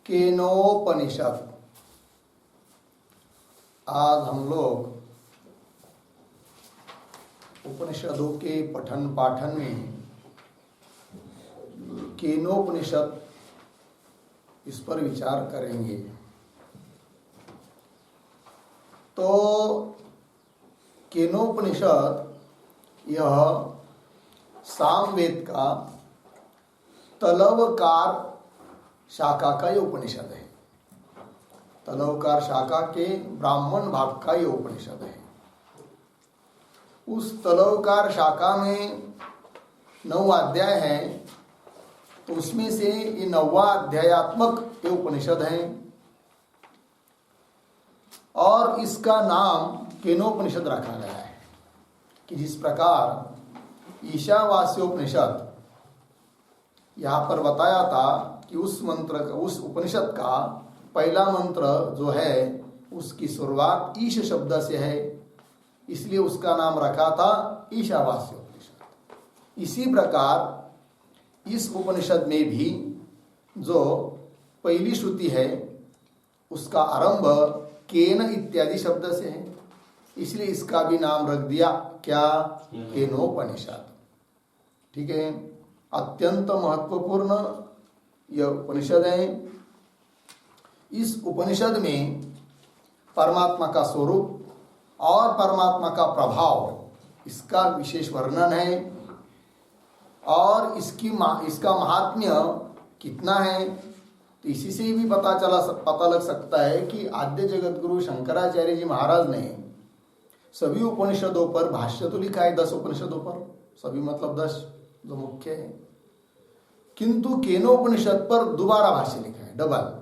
केनोपनिषद। आज हम लोग उपनिषदों के पठन पाठन में केनोपनिषद इस पर विचार करेंगे। तो केनोपनिषद यह सामवेद का तलवकार शाखा का ये उपनिषद है। तलवकार शाखा के ब्राह्मण भाग का ये उपनिषद है। उस तलवकार शाखा में 9 अध्याय हैं, तो उसमें से ये 9वां अध्यायात्मक ये उपनिषद है और इसका नाम केनोपनिषद रखा गया है कि जिस प्रकार ईशावास्योपनिषद यहाँ पर बताया था कि उस मंत्र का, उस उपनिषद का पहला मंत्र जो है उसकी शुरुआत ईश शब्द से है, इसलिए उसका नाम रखा था ईशावास्योपनिषद। इसी प्रकार इस उपनिषद में भी जो पहली श्रुति है उसका आरंभ केन इत्यादि शब्द से है, इसलिए इसका भी नाम रख दिया क्या, केनोपनिषद। ठीक है, अत्यंत महत्वपूर्ण यह उपनिषद है। इस उपनिषद में परमात्मा का स्वरूप और परमात्मा का प्रभाव इसका विशेष वर्णन है और इसका महात्म्य कितना है, तो इसी से भी पता लग सकता है कि आद्य जगत गुरु शंकराचार्य जी महाराज ने सभी उपनिषदों पर भाष्य तो लिखा है, 10 उपनिषदों पर, सभी मतलब 10 जो मुख्य है, किंतु केनोपनिषद पर दोबारा भाष्य लिखा है, डबल।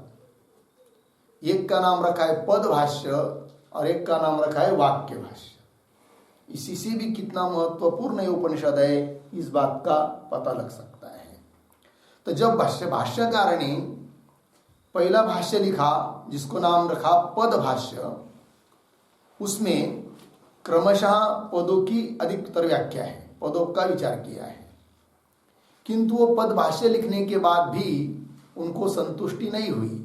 एक का नाम रखा है पद भाष्य और एक का नाम रखा है वाक्य भाष्य। इसी से भी कितना महत्वपूर्ण ये उपनिषद है इस बात का पता लग सकता है। तो जब भाष्यकार ने पहला भाष्य लिखा जिसको नाम रखा पद भाष्य, उसमें क्रमशः पदों की अधिकतर व्याख्या है, पदों का विचार किया है, किंतु वो पद भाष्य लिखने के बाद भी उनको संतुष्टि नहीं हुई।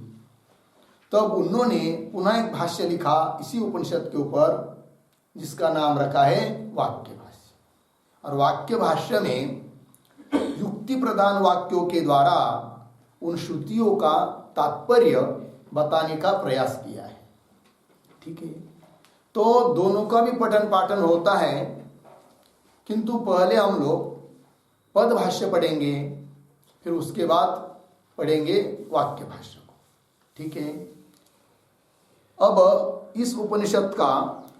तब उन्होंने पुनः एक भाष्य लिखा इसी उपनिषद के ऊपर जिसका नाम रखा है वाक्य भाष्य। और वाक्य भाष्य में युक्ति प्रधान वाक्यों के द्वारा उन श्रुतियों का तात्पर्य बताने का प्रयास किया है। ठीक है, तो दोनों का भी पठन पाठन होता है, किंतु पहले हम लोग पद भाष्य पढ़ेंगे, फिर उसके बाद पढ़ेंगे वाक्य भाष्य को। ठीक है, अब इस उपनिषद का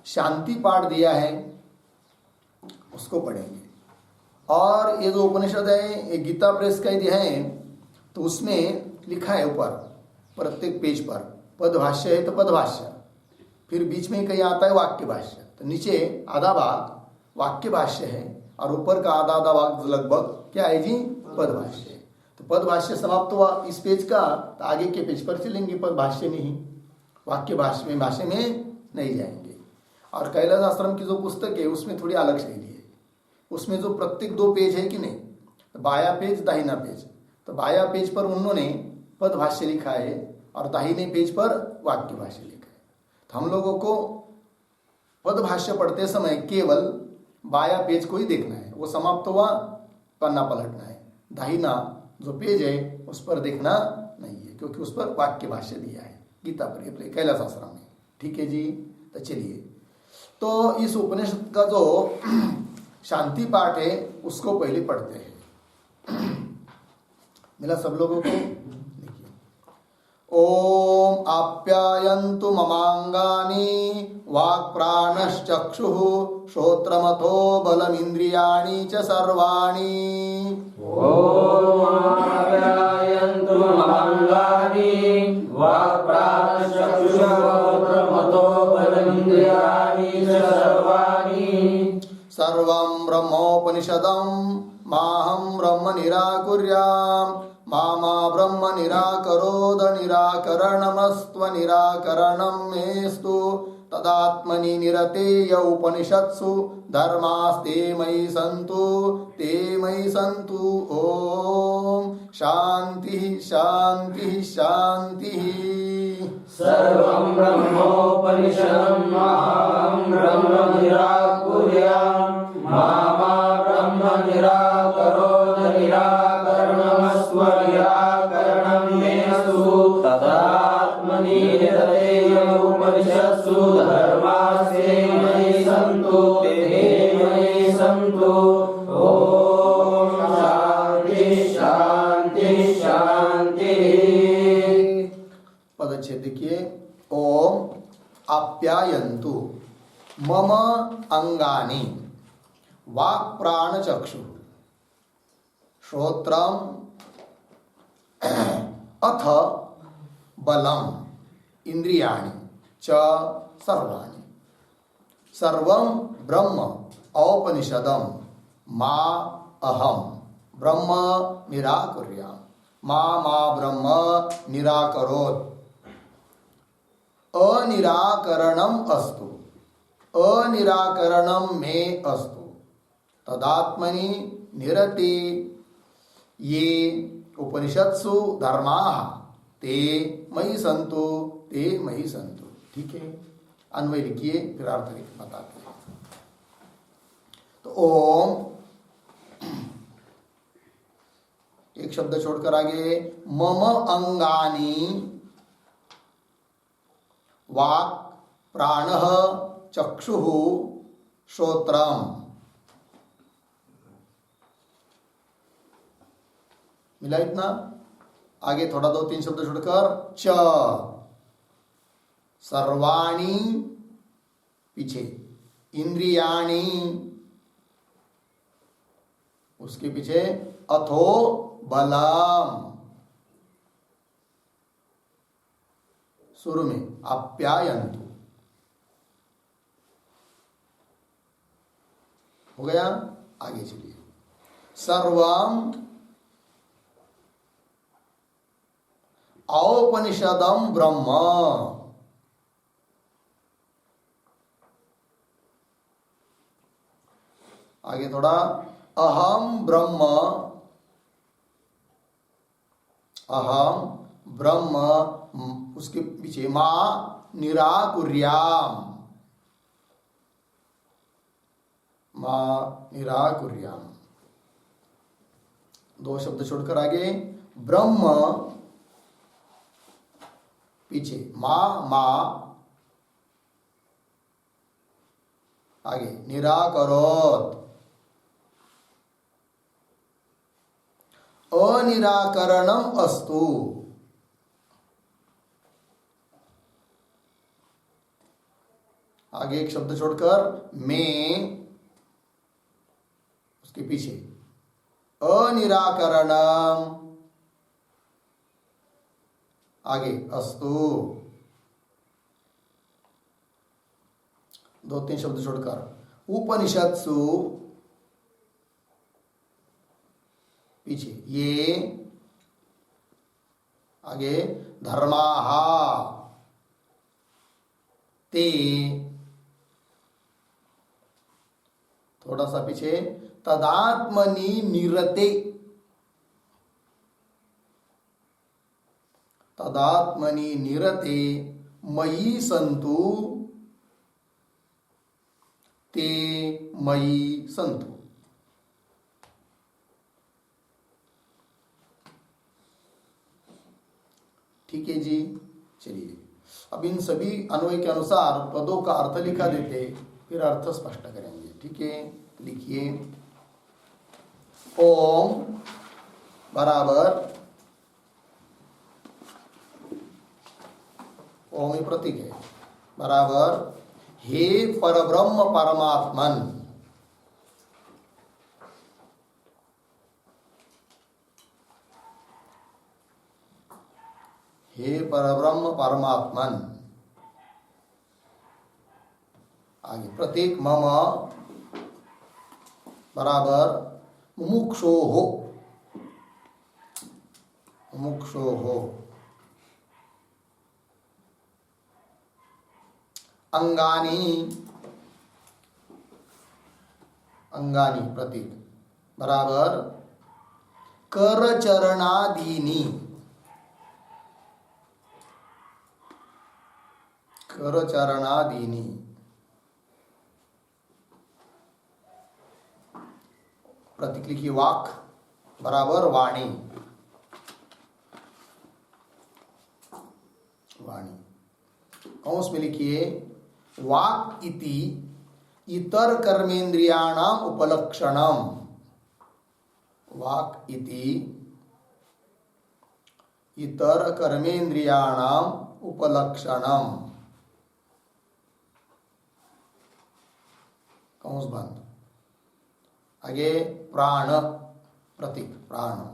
शांति पाठ दिया है उसको पढ़ेंगे। और ये जो उपनिषद है ये गीता प्रेस का यदि है तो उसमें लिखा है ऊपर प्रत्येक पेज पर पद भाष्य है तो पद भाष्य, फिर बीच में कहीं आता है वाक्य भाष्य, तो नीचे आधा भाग वाक्य भाष्य है और ऊपर का आधा भाग लगभग क्या है जी, पद भाष्य। तो पद भाष्य समाप्त हुआ इस पेज का, तो आगे के पेज पर चलेंगे पद भाष्य में ही, वाक्य भाष्य में नहीं जाएंगे। और कैलाश आश्रम की जो पुस्तक है उसमें थोड़ी अलग शैली है, उसमें जो प्रत्येक 2 पेज है कि नहीं, तो बाया पेज दाहिना पेज, तो बाया पेज पर उन्होंने पद भाष्य लिखा है और दाहिने पेज पर वाक्य भाष्य लिखा है। तो हम लोगों को पद भाष्य पढ़ते समय केवल बाया पेज को ही देखना है, वो समाप्त हुआ पन्ना पलटना है, दाहिना जो पेज है उस पर देखना नहीं है, क्योंकि उस पर वाक्य भाष्य दिया है गीता पर कैलाश आश्रम में। ठीक है जी, तो चलिए, तो इस उपनिषद का जो शांति पाठ है उसको पहले पढ़ते हैं। मिला सब लोगों को? ओम आप्यायन्तु ममांगानि वाक् प्राणश्चक्षुः श्रोत्रमथो बलमिन्द्रियाणि च सर्वाणि। ओम आप्यायन्तु ममांगानि वाक् प्राणश्चक्षुः श्रोत्रमथो बलमिन्द्रियाणि च सर्वाणि। सर्वं ब्रह्मोपनिषदं माहं ब्रह्म निराकुर्याम् मामा ब्रह्म निराकरोद निराकरणमस्त्व निराकरणं मेस्तु तदात्मनि निरतेय उपनिषत्सु धर्मास्ते मयि सन्तु ते मयि सन्तु। ओम शांति शांति शांति। सर्वं ब्रह्मोपनिषदम् अहं ब्रह्म निराकुर्याम् मा ब्रह्म निराकरोत् निराकरणमस्व निराकरणं मेऽस्तु तदात्मनि निरते उपनिषत्सु धर्मास्ते मयि सन्तु ते मयि सन्तु। ॐ शान्ति शान्ति शान्ति। पदच्छेद देखिए। ओम आप्यायन्तु मम अंगानि वाक् प्राण चक्षु श्रोत्रम अथ बलम इंद्रियाणि च सर्वाणि सर्वं ब्रह्म औपनिषदं मा अहं ब्रह्म निराकुर्याम् मा ब्रह्म निराकरोत् अनिराकरणम अस्तु अनिराकरणम मे अस्तु तदात्मनि निरते ये उपनिषत्सु धर्माः ते मयि सन्तु ते मयि सन्तु। ठीक है, अन्वय लिखिए फिर अर्थ बताते हैं। तो ओम एक शब्द छोड़कर आगे मम अंगानि वाक् प्राणः चक्षुः श्रोत्रम। मिला इतना? आगे थोड़ा 2-3 शब्द छोड़कर च सर्वाणि पीछे इंद्रियाणि उसके पीछे अथो बलम शुरू में आप्यायन्तु हो गया। आगे चलिए सर्वम औपनिषदम ब्रह्म आगे थोड़ा अहम ब्रह्म उसके पीछे मा निराकुर्याम 2 शब्द छोड़कर आगे ब्रह्म पीछे मा आगे निराकरोत् अनिराकरणम अस्तु आगे एक शब्द छोड़कर में उसके पीछे अनिराकरणम आगे अस्तु 2-3 शब्द छोड़कर उपनिषत्सु पीछे ये आगे धर्माः ते थोड़ा सा पीछे तदात्मनि निरते मयि सन्तु ते मयि सन्तु। ठीक है जी, चलिए अब इन सभी अन्वय के अनुसार पदों का अर्थ लिखा देते फिर अर्थ स्पष्ट करेंगे। ठीक है, लिखिए ओम बराबर ओम ही प्रतीक है बराबर हे परब्रह्म परमात्मन हे परब्रह्म परमात्मन आगे प्रतीक मम बराबर मुमुक्षोः अंगानी प्रतीक बराबर करचरणादीनि, करचरणादीनि, प्रतीक लिखिए वाक बराबर वाणी, वाणी। कौंस में लिखिए वाक इति इतर कर्मेंद्रियाणाम उपलक्षणम, वाक इति इतर कर्मेंद्रियाणाम उपलक्षणम, कौंस बंद। आगे प्राण, प्रतीक प्राण,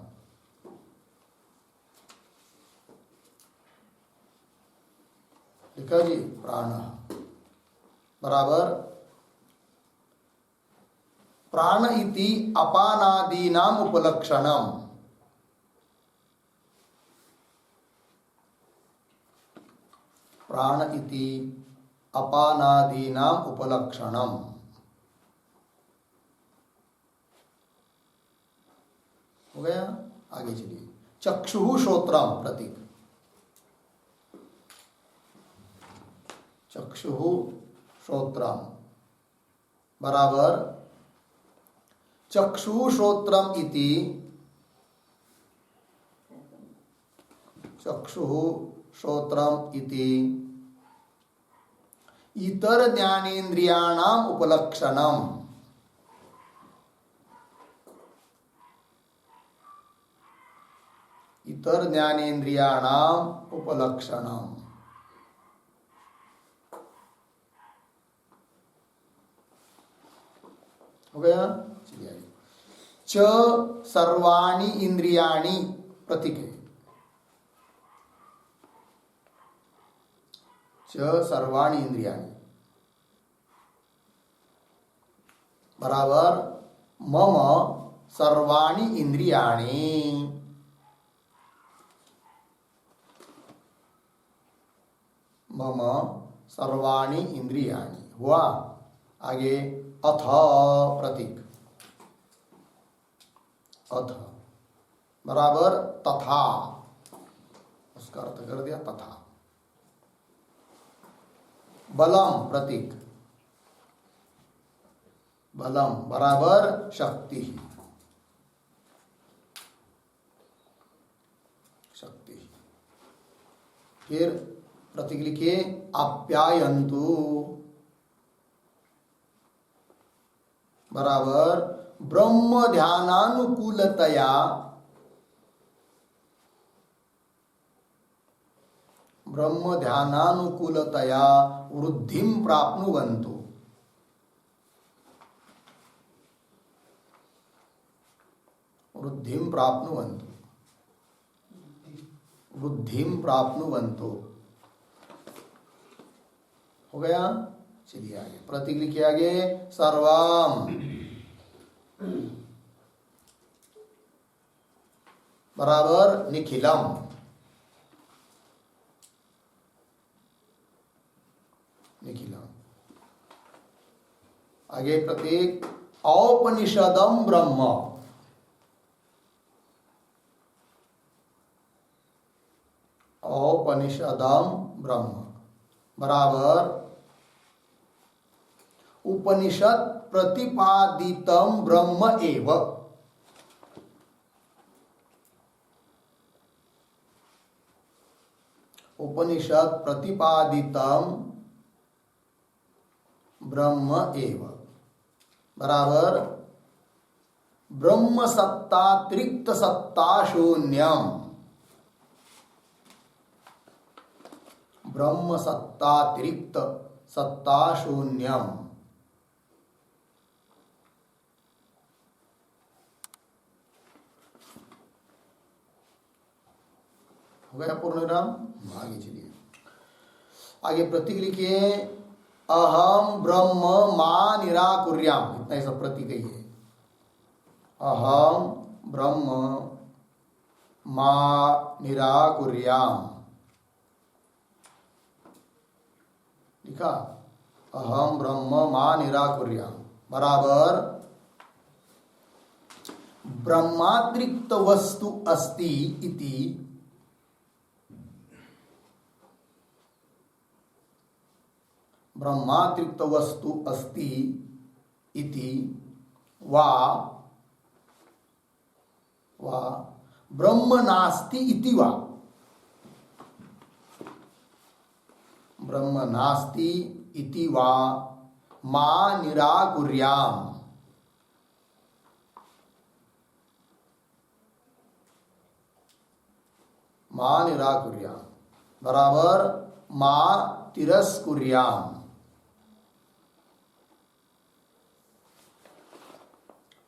लिखा जी प्राण बराबर प्राण इति अपानादीनाम उपलक्षणम, प्राण इति अपानादीनाम उपलक्षणम। हो गया। आगे चलिए चक्षुः श्रोत्रम, प्रतीक चक्षुः श्रोत्रम बराबर चक्षुः श्रोत्रम इति, चक्षुः श्रोत्रम इति इतर ज्ञानेन्द्रियाणाम उपलक्षणम, इतर ज्ञानेन्द्रियाणाम उपलक्षणम। हो गया। चलिए आगे। च सर्वाणि इंद्रियाणि, प्रतीक है च सर्वाणि इंद्रियाणि बराबर मम सर्वाणि इंद्रियाणि, मम सर्वाणि इंद्रियाणि हुआ। आगे अथ, प्रतीक अथ बराबर तथा, उसका अर्थ कर दिया तथा। बलम, प्रतीक बलम बराबर शक्ति, शक्ति। फिर प्रतीक लिखिए आप्यायन्तु बराबर ब्रह्म ध्यानानुकूलतया, ब्रह्म ध्यानानुकूलतया वृद्धिं प्राप्नुवन्तु, वृद्धिं प्राप्नुवन्तु, वृद्धिं प्राप्नुवन्तु। हो गया। चलिए आगे प्रतीक लिखिए आगे सर्वम बराबर निखिलम, निखिलम। आगे प्रतीक औपनिषदम ब्रह्म, औपनिषदम ब्रह्म बराबर उपनिषद प्रतिपादितम ब्रह्म एव, उपनिषद प्रतिपादितम ब्रह्म एव बराबर ब्रह्म सत्तातिरिक्त सत्ता शून्यम, ब्रह्म सत्तातिरिक्त सत्ता शून्यम। हो गया पूर्ण विराम। आगे चलिए आगे प्रतीक लिखिए अहम ब्रह्म मा निराकुर्याम, इतना ही सब प्रतीक ही है। अहम ब्रह्म मा निराकुर्याम, लिखा अहम ब्रह्म मा निराकुर्याम बराबर ब्रह्मातिरिक्त वस्तु अस्ति इति ब्रह्मातिरिक्त वस्तु अस्ति इति वा ब्रह्म नास्ति इति वा ब्रह्म नास्ति इति वा मा निराकुर्याम् मा निराकुर्याम् बराबर मा तिरस्कुर्याम्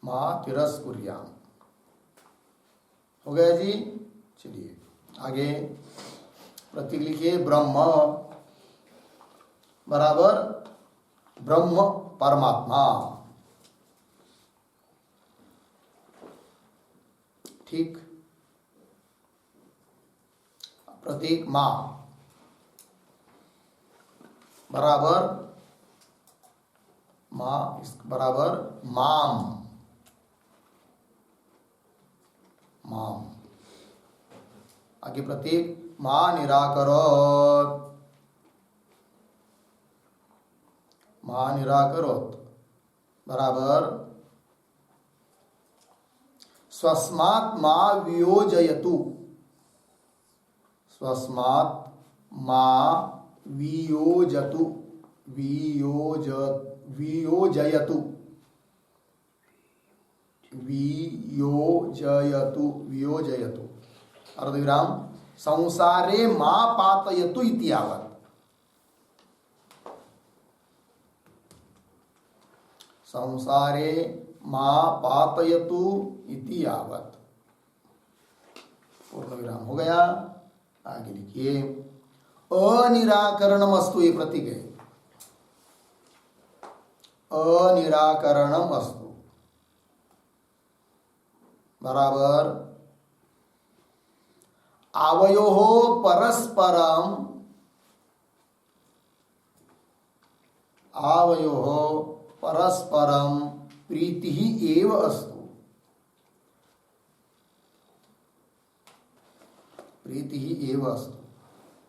मा तिरस्कुर्याम्। हो गया जी। चलिए आगे प्रतीक लिखिए। ब्रह्म बराबर ब्रह्म परमात्मा। ठीक। प्रतीक मां बराबर मां बराबर माम माम। आगे प्रतीक मा निराकरोत मा निराकरोत बराबर स्वस्मात् मा वियोजयतु स्वस्मात् मा वियोजतु वियोजयतु वियोजयतु अर्धविराम संसारे मा पातयतु इति यावत् संसारे मा पातयतु इति यावत् पूर्ण विराम हो गया। आगे लिखिए अनिराकरणमस्तु। ये प्रतीक है अनिराकरणमस्तु बराबर आवयोः परस्परम प्रीति ही एव अस्तु प्रीति ही एव अस्तु।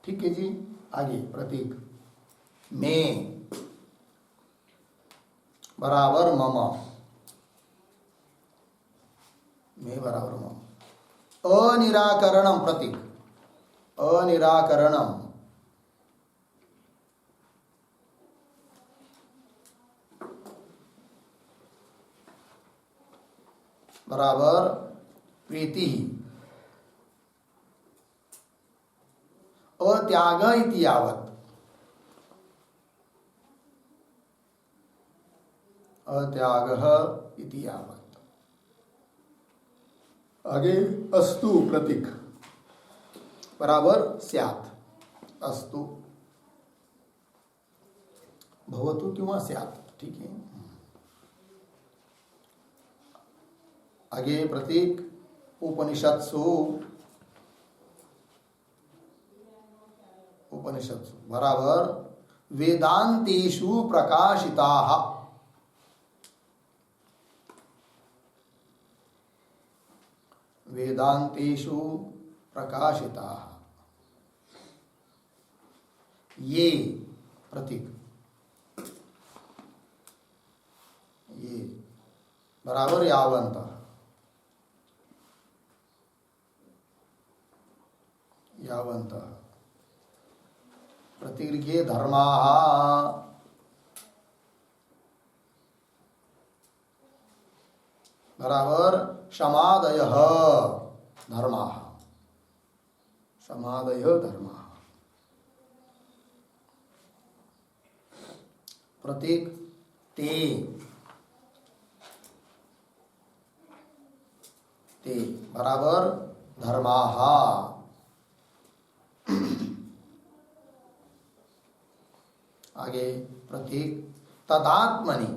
ठीक है जी। आगे प्रतीक में बराबर मम में बराबर मम। अनिराकरणम प्रतीक अनिराकरणम बराबर प्रीति अत्याग इति यावत् अत्यागः इति यावत्। आगे अस्तु प्रतीक बराबर स्यात् अस्तु भवतु किंवा स्यात्। ठीक है। आगे प्रतीक उपनिषत्सु बराबर वेदांतेषु प्रकाशिताः वेदांतेषु प्रकाशिताः ये प्रतीक ये बराबर यावन्तः यावन्तः। प्रतीक लिखिए धर्माः बराबर समादयः धर्माः समादयः धर्माः। प्रतीक ते बराबर धर्माः। आगे प्रतीक तदात्मनि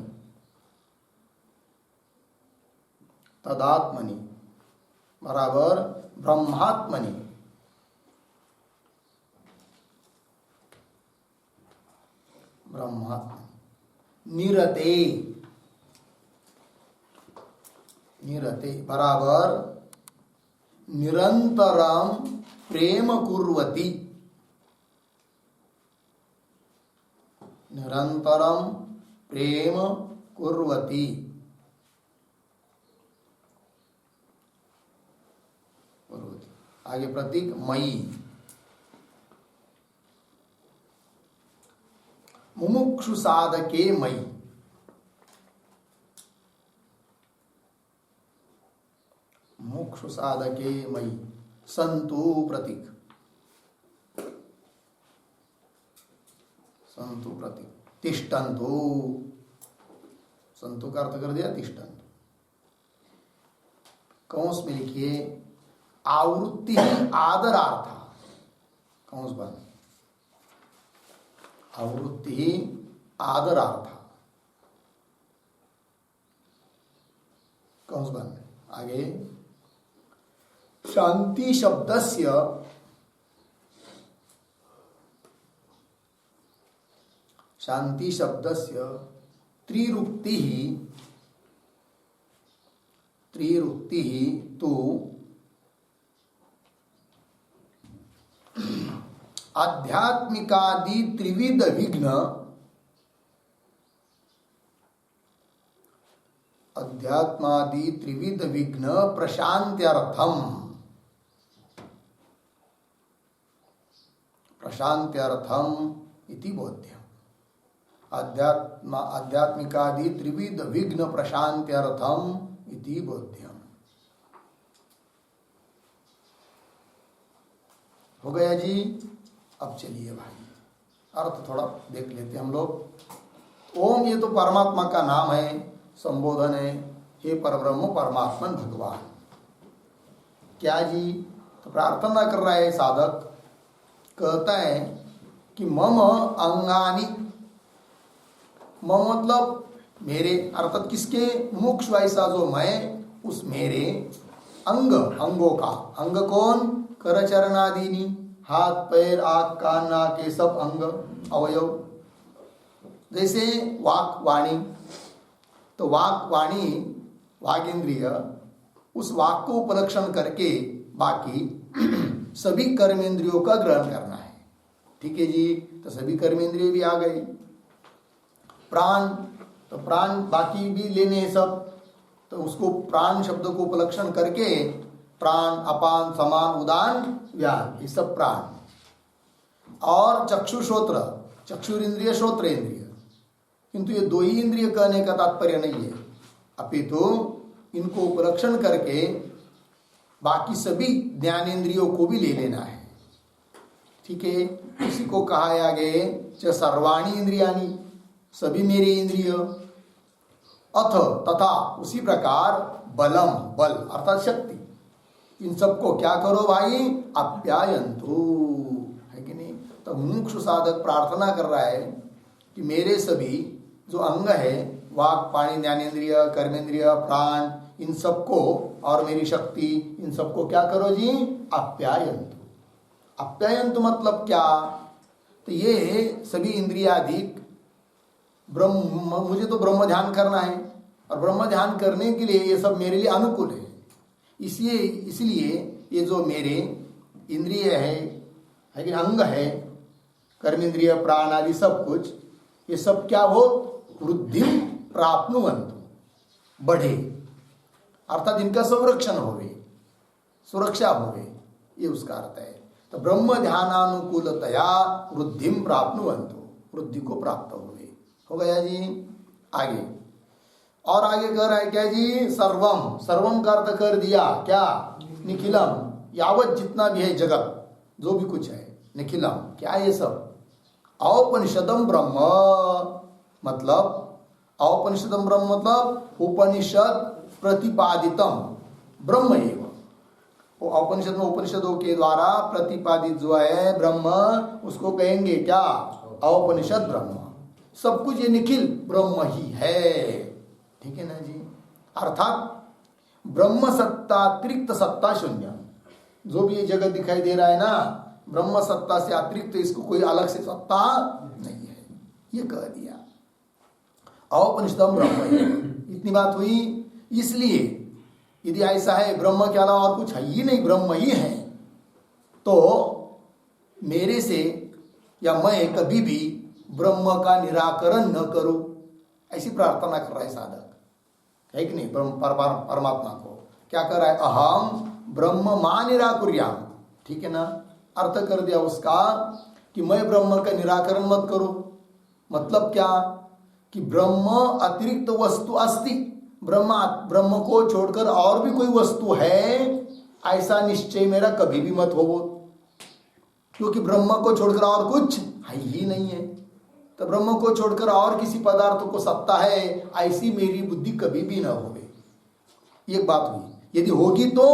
बराबर ब्रह्मात्मनि निरते निरते बराबर निरंतरम प्रेम कुर्वती, निरंतरम प्रेम कुर्वती। आगे प्रतीक मयि, मुमुक्षु साधके मयि, मुमुक्षु साधके मयि संतु प्रतीक, संतु प्रतीक, तिष्ठन्तु, संतु का अर्थ कर दिया तिष्ठन्तु। कौंस में लिखिए आवृत्ति आदरार्थ, कौंस बंद, आवृत्ति आदरार्थ, कौंस बंद। आगे शांति शब्दस्य शांति शब्दस्य त्रिरुक्ति तु आध्यात्मिकादि त्रिविध विघ्न, अध्यात्मादि त्रिविध विघ्न प्रशांत्यर्थम, प्रशांत्यर्थम इति बोध्यम। आध्यात्मिकादि त्रिविध विघ्न प्रशांत्यर्थम इति बोध्यम। हो गया जी। अब चलिए भाई अर्थ थोड़ा देख लेते हम लोग। ओम ये तो परमात्मा का नाम है, संबोधन है, हे परब्रह्म परमात्मन भगवान। क्या जी? तो प्रार्थना कर रहा है साधक, कहता है कि मम अंगानी, मम मतलब मेरे, अर्थात किसके? मुमुक्ष ऐसा जो मैं, उस मेरे अंग, अंगों का, अंग कौन? करचरणादीनी, हाथ पैर आँख कान नाक के सब अंग अवयव। जैसे वाक वाणी, तो वाक वाणी वाक इंद्रिय, उस वाक को उपलक्षण करके बाकी सभी कर्मेंद्रियों का ग्रहण करना है। ठीक है जी। तो सभी कर्मेंद्रिय भी आ गए। प्राण, तो प्राण बाकी भी लेने हैं सब, तो उसको प्राण शब्द को उपलक्षण करके प्राण अपान समान उदान व्यान, ये सब प्राण। और चक्षु श्रोत्र, चक्षुरिंद्रिय श्रोत्र इंद्रिय, किंतु ये दो ही इंद्रिय कहने का तात्पर्य नहीं है, अपितु इनको उपलक्षण करके बाकी सभी ज्ञानेंद्रियों को भी ले लेना है। ठीक है। इसी को कहा है आगे च सर्वाणी इंद्रियानी, सभी मेरे इंद्रिय। अथ तथा उसी प्रकार बलम, बल अर्थात शक्ति, इन सबको क्या करो भाई? अप्यायन्तु, है कि नहीं? तो मुमुक्षु साधक प्रार्थना कर रहा है कि मेरे सभी जो अंग है, वाक पाणी ज्ञानेन्द्रिय कर्मेंद्रिय प्राण, इन सबको और मेरी शक्ति, इन सबको क्या करो जी? अप्यायन्तु। अप्यायन्तु मतलब क्या? तो ये सभी इंद्रियाधिक ब्रह्म, मुझे तो ब्रह्म ध्यान करना है, और ब्रह्म ध्यान करने के लिए ये सब मेरे लिए अनुकूल है। इसलिए ये जो मेरे इंद्रिय है कि अंग है, कर्मेंद्रिय प्राण आदि सब कुछ, ये सब क्या हो? वृद्धि प्राप्नुवन्तु, बढ़े, अर्थात इनका संरक्षण होवे, सुरक्षा होवे, ये उसका अर्थ है। तो ब्रह्म ध्यानानुकूलतया वृद्धि प्राप्नुवन्तु, वृद्धि को प्राप्त होवे। हो गया जी। आगे और आगे कह रहा है क्या जी? सर्वम, सर्वम का अर्थ कर दिया क्या? निखिलम, यावत जितना भी है जगत, जो भी कुछ है, निखिलम क्या ये सब? औपनिषदम ब्रह्म मतलब, औपनिषदम ब्रह्म मतलब उपनिषद प्रतिपादितम ब्रह्म एव। वो औपनिषद में उपनिषदों के द्वारा प्रतिपादित जो है ब्रह्म, उसको कहेंगे क्या? औपनिषद ब्रह्म। सब कुछ ये निखिल ब्रह्म ही है। ठीक है ना जी। अर्थात ब्रह्म सत्ता अतिरिक्त सत्ता शून्य, जो भी ये जगत दिखाई दे रहा है ना, ब्रह्म सत्ता से अतिरिक्त इसको कोई अलग से सत्ता नहीं है, ये कह दिया। औपनिषदम ब्रह्म, इतनी बात हुई। इसलिए यदि ऐसा है ब्रह्म के अलावा और कुछ है ही नहीं, ब्रह्म ही है, तो मेरे से या मैं कभी भी ब्रह्म का निराकरण न करूं, ऐसी प्रार्थना कर रहा है साधक, है कि नहीं। परमात्मा को क्या कर रहा है, अहम ब्रह्म मा निराकुर्याम, ठीक है ना। अर्थ कर दिया उसका कि मैं ब्रह्म का निराकरण मत करो। मतलब क्या कि ब्रह्म अतिरिक्त वस्तु अस्ति, ब्रह्म को छोड़कर और भी कोई वस्तु है, ऐसा निश्चय मेरा कभी भी मत हो, क्योंकि ब्रह्म को छोड़कर और कुछ है ही नहीं है। तो ब्रह्म को छोड़कर और किसी पदार्थ को सत्ता है, ऐसी मेरी बुद्धि कभी भी ना होवे। एक बात हुई। यदि होगी तो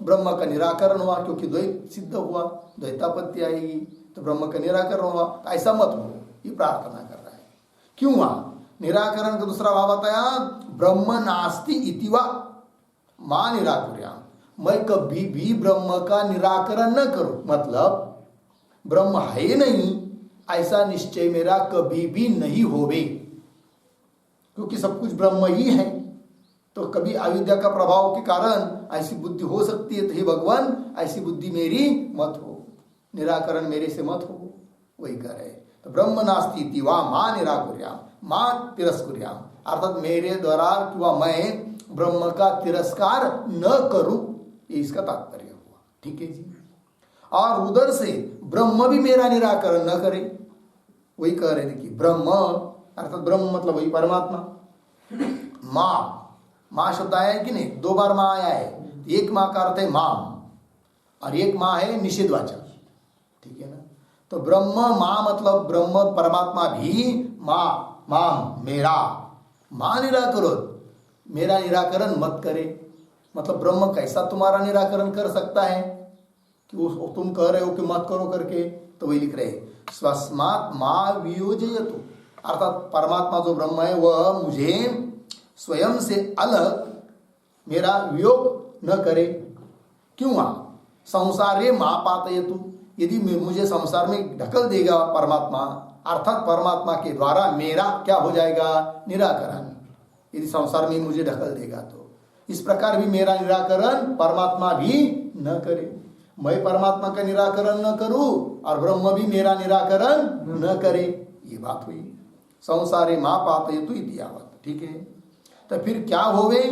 ब्रह्म का निराकरण हुआ, क्योंकि द्वैत सिद्ध हुआ, द्वैतापत्ति आएगी, तो ब्रह्म का निराकरण हुआ। तो ऐसा मत हो, ये प्रार्थना कर रहा है। क्यों हुआ? निराकरण का दूसरा भाव बताया, ब्रह्म नास्ति इतिवा मां निराकुर्याम, मैं कभी भी ब्रह्म का निराकरण न करूं। मतलब ब्रह्म है नहीं ऐसा निश्चय मेरा कभी भी नहीं होवे, क्योंकि सब कुछ ब्रह्म ही है। तो कभी अविद्या का प्रभाव के कारण ऐसी बुद्धि हो सकती है, तो हे भगवान ऐसी बुद्धि मेरी मत हो, निराकरण मेरे से मत हो, वही कह रहे। तो ब्रह्म नास्ति इति वा मां निराकुर्याम मां तिरस्कुर्याम, अर्थात मेरे द्वारा किंवा मैं ब्रह्म का तिरस्कार न करूं, ये इसका तात्पर्य हुआ। ठीक है जी। और उधर से ब्रह्म भी मेरा निराकरण न करे, वही कह रहे थे कि ब्रह्म अर्थात ब्रह्म मतलब वही परमात्मा। मां, मां शब्द आया है कि नहीं, दो बार मां आया है। एक मां का अर्थ है माम और एक मां है निषेधवाचक, ठीक है ना। तो ब्रह्म मां मतलब ब्रह्म परमात्मा भी मां, माम मेरा, मां निराकरो, मेरा निराकरण मत करे। मतलब ब्रह्म कैसा तुम्हारा निराकरण कर सकता है कि तुम कह रहे हो कि मत करो करके। तो वही लिख रहे स्वस्मात् मां वियोजयतु, अर्थात परमात्मा जो ब्रह्म है वह मुझे स्वयं से अलग मेरा वियोग न करे। क्यों? संसारे मां पातयतु, यदि मुझे संसार में ढकल देगा परमात्मा, अर्थात परमात्मा के द्वारा मेरा क्या हो जाएगा, निराकरण। यदि संसार में मुझे ढकल देगा तो इस प्रकार भी मेरा निराकरण परमात्मा भी न करे। मैं परमात्मा का निराकरण न करूं और ब्रह्म भी मेरा निराकरण न करे, ये बात हुई। संसारे मां पातयतु इति यावत्, ठीक है। तो फिर क्या होवे,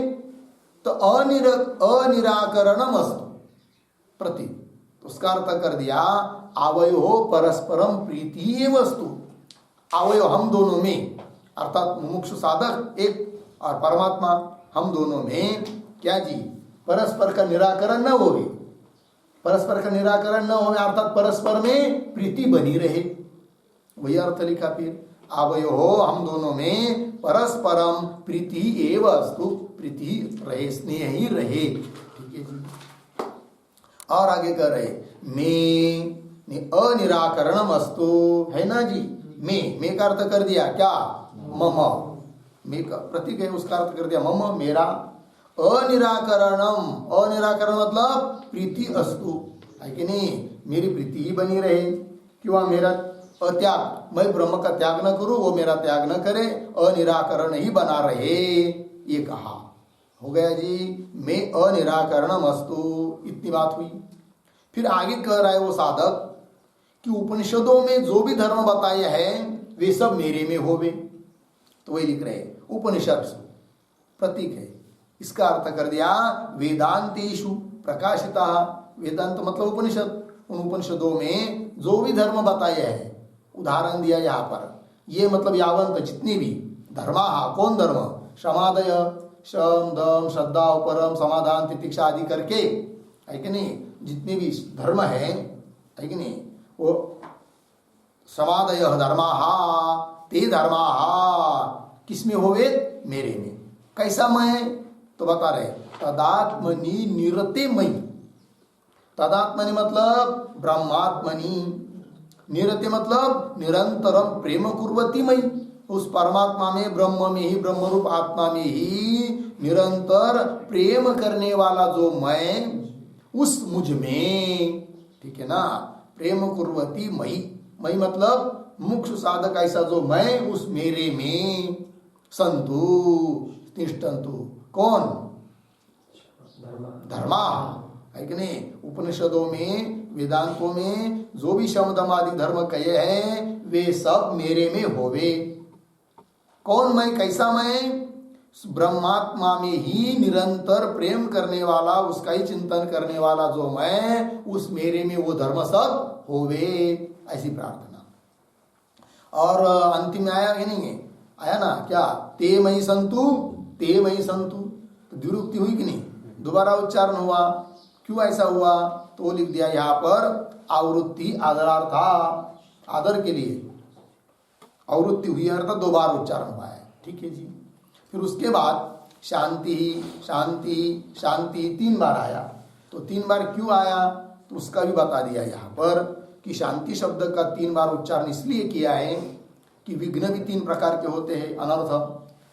तो अनिराकरणम अस्तु प्रति, उसका अर्थ कर दिया आवयो परस्परम प्रीति वस्तु। आवयो हम दोनों में, अर्थात मुमुक्षु साधक एक और परमात्मा, हम दोनों में क्या जी, परस्पर का निराकरण न होवे। परस्पर का निराकरण न होवे अर्थात परस्पर में प्रीति बनी रहे, वही अर्थ लिखा। फिर आवयो हो हम दोनों में परस्परम प्रीति एव अस्तु, प्रीति रहे, स्नेह ही रहे, ठीक है जी। और आगे कर रहे मैं अनिराकरणम अस्तु, है ना जी। मैं का अर्थ कर दिया क्या, मम, मैं का प्रतीक है उसका अर्थ कर दिया मम मेरा। अनिराकरणम, अनिराकरण मतलब प्रीति अस्तु, है कि नहीं, मेरी प्रीति ही बनी रहे। क्यों? मेरा अत्याग, मैं ब्रह्म का त्याग न करूं, वो मेरा त्याग न करे, अनिराकरण ही बना रहे, ये कहा। हो गया जी, मैं अनिराकरणम अस्तु, इतनी बात हुई। फिर आगे कह रहा है वो साधक कि उपनिषदों में जो भी धर्म बताए हैं वे सब मेरे में होवे। तो वही लिख रहे उपनिषद प्रतीक है, इसका अर्थ कर दिया वेदांतेषु प्रकाशिता। वेदांत मतलब उपनिषद, उन उपनिषदों में जो भी धर्म बताए हैं, उदाहरण दिया यहाँ पर, ये मतलब यावंत जितने भी धर्मा, कौन धर्म, समादय, शम दम श्रद्धा उपरम समाधान तितिक्षा आदि करके, है कि नहीं, जितने भी धर्म है कि नहीं, वो समादय धर्मा ते धर्मा किसमें होवे, मेरे में। कैसा मैं, तो बता रहे तदात्मनि निरते मई। तदात्मनि मतलब ब्रह्मात्मनि, निरते मतलब निरंतरम प्रेम कुर्वती मई, उस परमात्मा में, ब्रह्म में ही, ब्रह्म रूप आत्मा में ही निरंतर प्रेम करने वाला जो मैं, उस मुझ में, ठीक है ना, प्रेम कुर्वती मई। मई मतलब मुख्य साधक ऐसा जो मैं, उस मेरे में संतु तिष्ठन्तु, कौन, धर्मा है कि नहीं। उपनिषदों में वेदांतों में जो भी शम दम आदि धर्म कहे हैं वे सब मेरे में होवे। कौन मैं, कैसा मैं? ब्रह्मात्मा में ही निरंतर प्रेम करने वाला, उसका ही चिंतन करने वाला जो मैं, उस मेरे में वो धर्म सब होवे, ऐसी प्रार्थना। और अंतिम में आया कि नहीं है, आया ना क्या, ते मई संतु, ते मई संतु, तो द्विरुक्ति हुई कि नहीं, दोबारा उच्चारण हुआ। क्यों ऐसा हुआ? तो वो लिख दिया यहाँ पर आवृत्ति आदरार्था, आदर के लिए आवृत्ति हुई अर्थात दो बार उच्चारण हुआ है। ठीक है जी। फिर उसके बाद शांति शांति शांति 3 बार आया। तो 3 बार क्यों आया तो उसका भी बता दिया यहाँ पर कि शांति शब्द का 3 बार उच्चारण इसलिए किया है कि विघ्न भी 3 प्रकार के होते हैं, अनर्थ,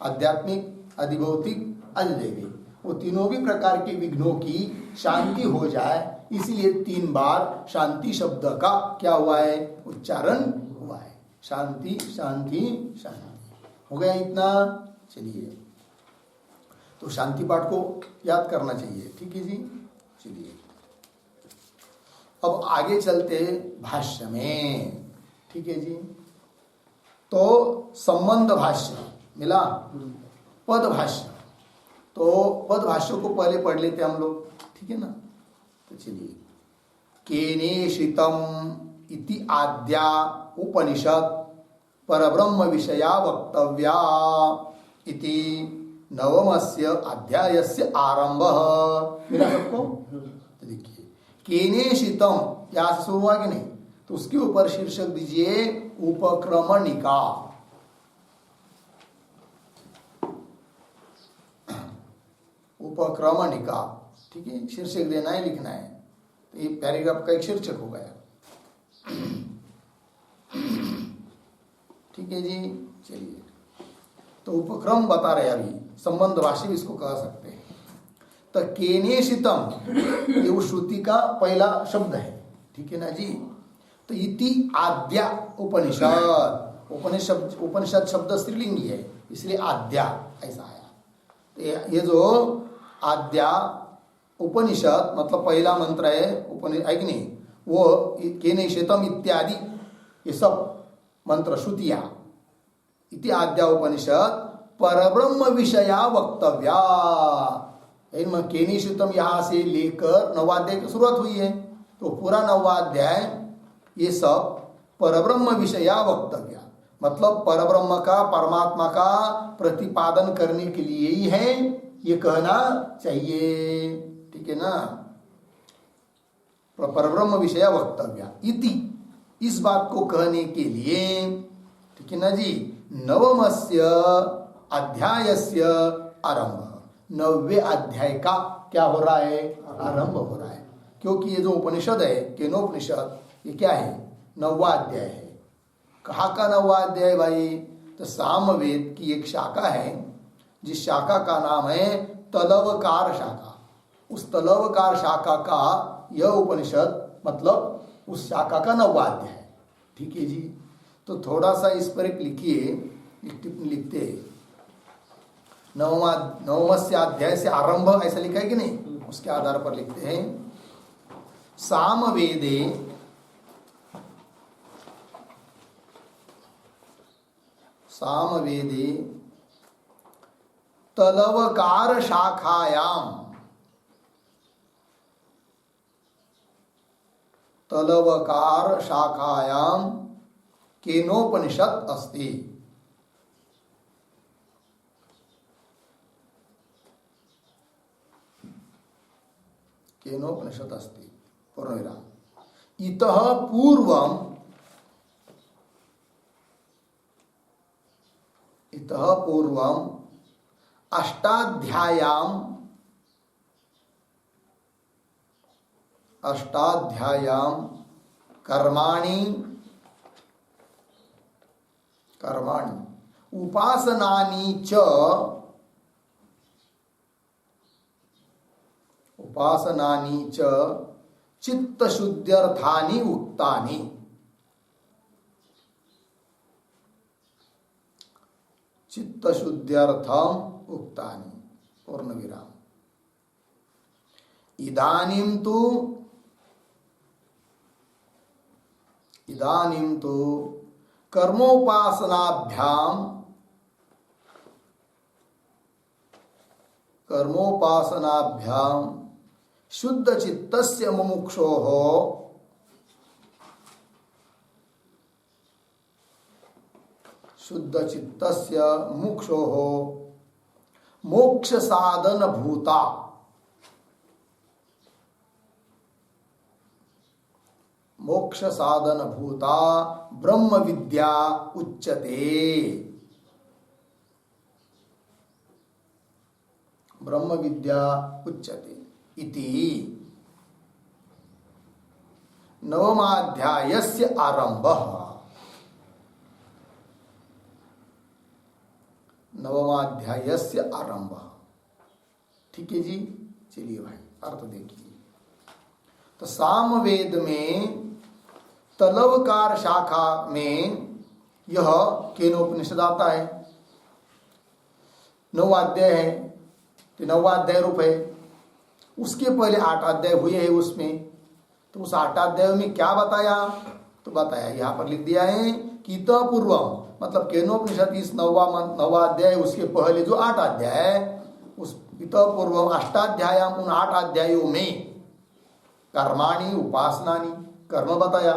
आध्यात्मिक, अधिभौतिक, अधिदैविक। वो तीनों भी प्रकार के विघ्नों की शांति हो जाए, इसीलिए 3 बार शांति शब्द का क्या हुआ है, उच्चारण हुआ है। शांति शांति शांति हो गया इतना। चलिए, तो शांति पाठ को याद करना चाहिए। ठीक है जी। चलिए अब आगे चलते भाष्य में। ठीक है जी। तो संबंध भाष्य मिला, पद भाष्य। तो पद भाष्य को पहले पढ़ लेते हम लोग, ठीक है ना। तो चलिए, केनेशितम इति आद्या उपनिषद परब्रह्म विषया वक्तव्या इति नवमस्य अध्यायस्य आरंभः। मिला सबको? तो देखिए, केनेशितम यहाँ से शुरू हुआ कि नहीं, तो उसके ऊपर शीर्षक दीजिए उपक्रमणिका। उपक्रमणिका, ठीक है, शीर्षक देना है, लिखना है। तो ये पैराग्राफ का एक शीर्षक हो गया। ठीक है जी। चलिए, तो उपक्रम बता रहे अभी, संबंध भाष्य भी इसको कह सकते हैं। तो केनेशितम ये उस श्रुति का पहला शब्द है। ठीक है ना जी। तो इति आद्या उपनिषद, उपनिषद शब्द स्त्रीलिंगी है, इसलिए आद्या ऐसा आया। तो ये जो आद्या उपनिषद मतलब पहला मंत्र है, उपनिषद है कि नहीं, वो केनेशितम इत्यादि ये सब मंत्र श्रुतियां, इति आद्या उपनिषद परब्रह्म विषया वक्तव्या। केनेशितम यहाँ से लेकर नवाध्याय की शुरुआत हुई है, तो पूरा नवाध्याय ये सब परब्रह्म विषया वक्तव्या, मतलब परब्रह्म का, परमात्मा का प्रतिपादन करने के लिए ही है, ये कहना चाहिए। ठीक है ना। परब्रह्म विषया वक्तव्या इति, इस बात को कहने के लिए, ठीक है ना जी, नवमस्य अध्यायस्य आरंभ, 9वें अध्याय का क्या हो रहा है, आरंभ हो रहा है। क्योंकि ये जो उपनिषद है, केनोपनिषद, ये क्या है, 9वां अध्याय है। कहाँ का 9वां अध्याय भाई? तो सामवेद की एक शाखा है, जिस शाखा का नाम है तलवकार शाखा। उस तलवकार शाखा का यह उपनिषद मतलब उस शाखा का 9वां अध्याय। ठीक है जी। तो थोड़ा सा इस पर एक लिखिए, एक टिप्पणी लिखते, नवमस्य अध्याय से आरंभ ऐसा लिखा है कि नहीं, उसके आधार पर लिखते हैं, सामवेदे सामवेदे तलवकार शाखायाम, तलवकार शाखायाम केनोपनिषद अस्ति। केनोपनिषद अस्ति पूर्णविराम। इतः पूर्वम, इतः पूर्वम अष्टाध्यायाम, अष्टाध्यायाम कर्माणि, कर्माणि उपासनानि च, उपासनानि च चित्तशुद्ध्यर्थानि उक्तानि। चित्तशुद्ध्यर्थम उक्तानि पूर्ण विराम। इदानीं तु कर्मोपासनाभ्याम शुद्ध चित्तस्य मुमुक्षोः मोक्ष साधन भूता ब्रह्म विद्या उच्यते। इति नवमाध्यायस्य आरंभः। ठीक है जी, चलिए भाई अर्थ देखिए। तो सामवेद में तलवकार शाखा में यह केनोपनिषद आता है। 9 अध्याय है, तो 9 अध्याय रूप है। उसके पहले 8 अध्याय हुए हैं उसमें। तो उस 8 अध्याय में क्या बताया? तो बताया यहाँ पर लिख दिया है कि इत पूर्वम, मतलब केनोपनिषद इस 9वां अध्याय उसके पहले जो 8 अध्याय है, उस इत पूर्वम 8 अध्याय, उन 8 अध्यायों में कर्माणि उपासनानि, कर्म बताया,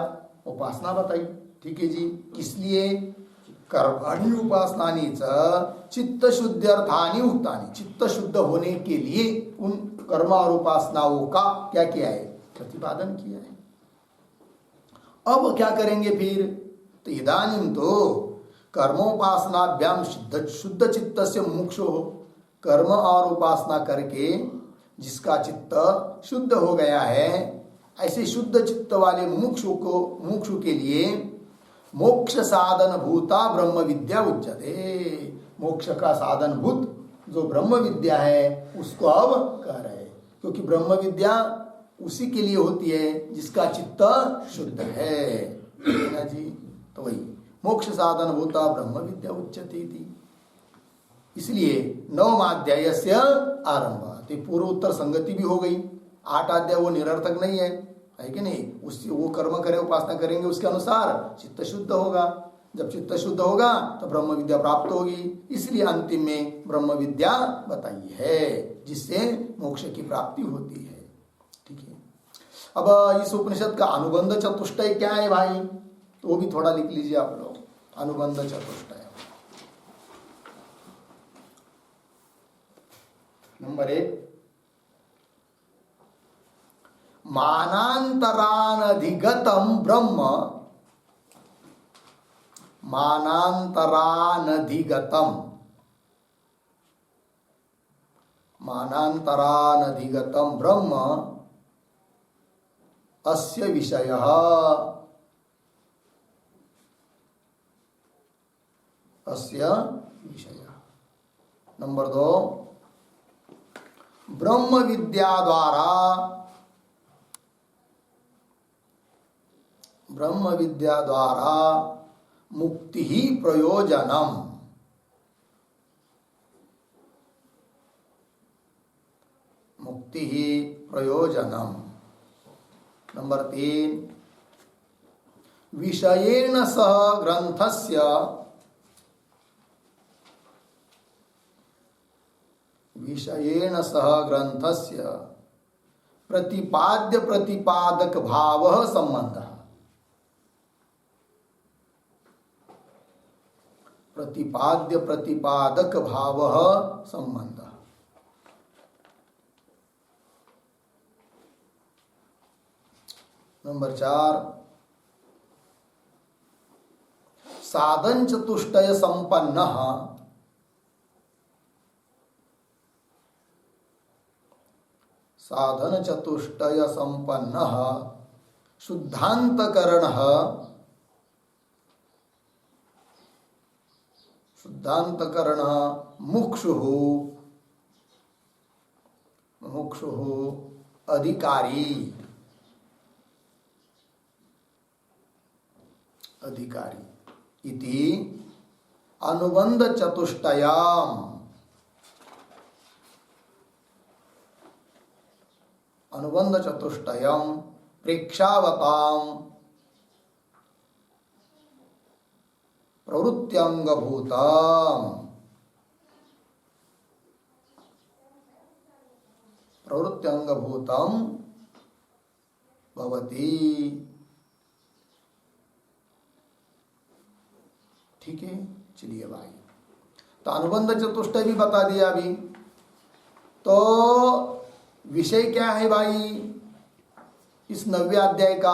उपासना बताई। ठीक है जी, किस लिए? कर्माणि उपासनानि च चित्त शुद्ध्यर्थानि उक्तानि, चित्त शुद्ध होने के लिए उन कर्म और उपासनाओं का क्या किया है? प्रतिपादन किया है। अब क्या करेंगे फिर? तो इदानीं तो कर्मोपासनाभ्याम शुद्ध चित्त से मुमुक्षु हो, कर्म और उपासना करके जिसका चित्त शुद्ध हो गया है, ऐसे शुद्ध चित्त वाले मुमुक्षु के लिए मोक्ष साधन भूता ब्रह्म विद्या उच्यते। मोक्ष का साधन भूत जो ब्रह्म विद्या है उसको अब कह रहे हैं, क्योंकि ब्रह्म विद्या उसी के लिए होती है जिसका चित्त शुद्ध है ना जी। तो वही मोक्ष साधन भूता ब्रह्म विद्या उच्यते थी। इसलिए 9वां अध्याय से आरंभ, तो पूर्व उत्तर संगति भी हो गई। 8 अध्याय वो निरर्थक नहीं है कि नहीं? उससे वो कर्म करें, उपासना करेंगे, उसके अनुसार चित्त शुद्ध होगा। जब चित्त शुद्ध होगा तो ब्रह्म विद्या प्राप्त होगी। इसलिए अंतिम में ब्रह्म विद्या बताई है जिससे मोक्ष की प्राप्ति होती है। ठीक है, अब इस उपनिषद का अनुबंध चतुष्टय क्या है भाई? तो वो भी थोड़ा लिख लीजिए आप लोग। अनुबंध चतुष्टय नंबर 1, मानांतरानधिगतम ब्रह्म, मानांतरानधिगतम ब्रह्म अस्य विषयः। नंबर 2, ब्रह्म विद्या द्वारा मुक्ति ही प्रयोजनम। नंबर 3, विषयेण सह ग्रंथस्य प्रतिपाद्य प्रतिपादक भावः संबंधः। प्रतिपाद्य प्रतिपादक भावः संबंधः। नंबर 4, साधन चतुष्टय संपन्नः शुद्धांतकरणः मुमुक्षुः अधिकारी इति अनुबंध चतुष्टयाम अनुबंध चतुष्टयम प्रेक्षावताम प्रवृत्त्यंगभूतम भवति। ठीक है, चलिए भाई, तो अनुबंध चतुष्टय भी बता दिया अभी। तो विषय क्या है भाई इस 9वें अध्याय का,